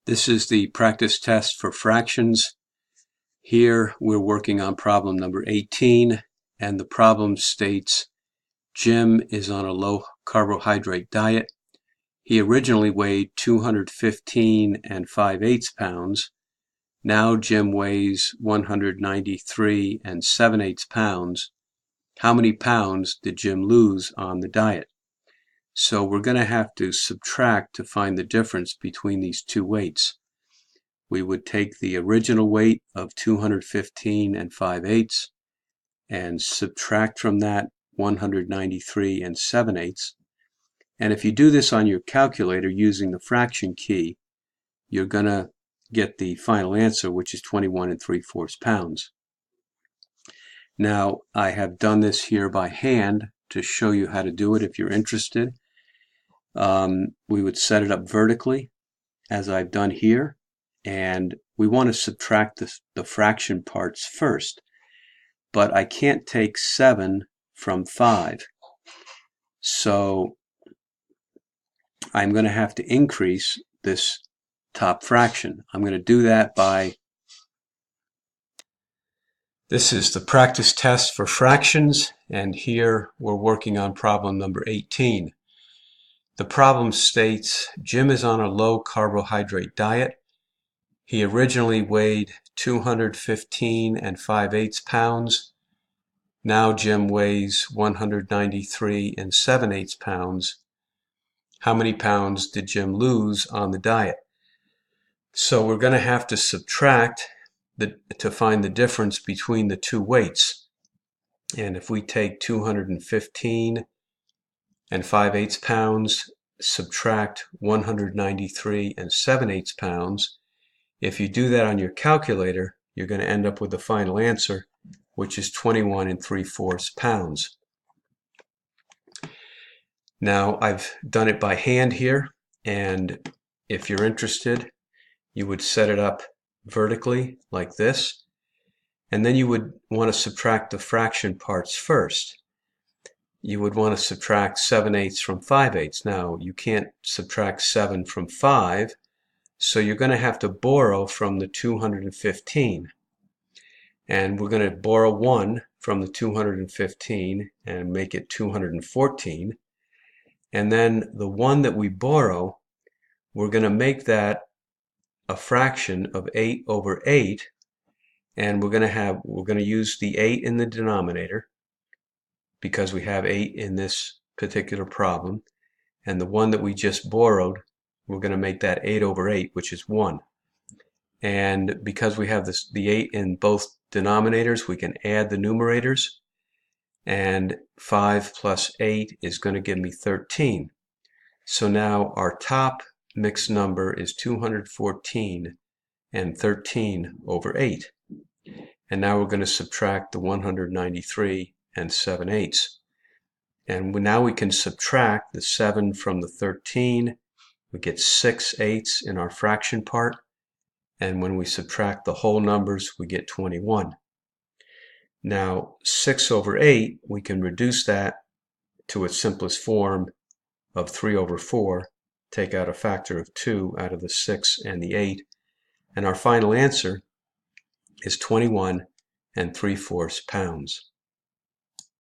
This is the practice test for fractions. Here we're working on problem number 18, and the problem states Jim is on a low carbohydrate diet. He originally weighed 215 5/8 pounds. Now Jim weighs 193 7/8 pounds. How many pounds did Jim lose on the diet? So we're going to have to subtract to find the difference between these two weights. We would take the original weight of 215 5/8 and subtract from that 193 7/8. And if you do this on your calculator using the fraction key, you're going to get the final answer, which is 21 3/4 pounds. Now, I have done this here by hand to show you how to do it if you're interested. We would set it up vertically, as I've done here, and we want to subtract the fraction parts first. But I can't take 7 from 5. So I'm going to have to increase this top fraction. I'm going to do that by... This is the practice test for fractions, and here we're working on problem number 18. The problem states Jim is on a low carbohydrate diet. He originally weighed 215 5/8 pounds. Now Jim weighs 193 7/8 pounds. How many pounds did Jim lose on the diet? So we're going to have to subtract to find the difference between the two weights. And if we take 215 5/8 pounds, subtract 193 7/8 pounds, if you do that on your calculator, you're going to end up with the final answer, which is 21 3/4 pounds. Now, I've done it by hand here, and if you're interested, you would set it up vertically like this, and then you would want to subtract the fraction parts first. You would want to subtract 7/8 from 5/8. Now, you can't subtract 7 from 5, so you're going to have to borrow from the 215. And we're going to borrow 1 from the 215 and make it 214. And then the 1 that we borrow, we're going to make that a fraction of 8/8, and we're going to use the 8 in the denominator because we have 8 in this particular problem, and the 1 that we just borrowed, we're going to make that 8/8, which is 1. And because we have the 8 in both denominators, we can add the numerators, and 5 plus 8 is going to give me 13. So now our top mixed number is 214 13/8. And now we're going to subtract the 193 7/8. And now we can subtract the 7 from the 13. We get 6/8 in our fraction part. And when we subtract the whole numbers, we get 21. Now, 6/8, we can reduce that to its simplest form of 3/4. Take out a factor of 2 out of the 6 and the 8. And our final answer is 21 3/4 pounds.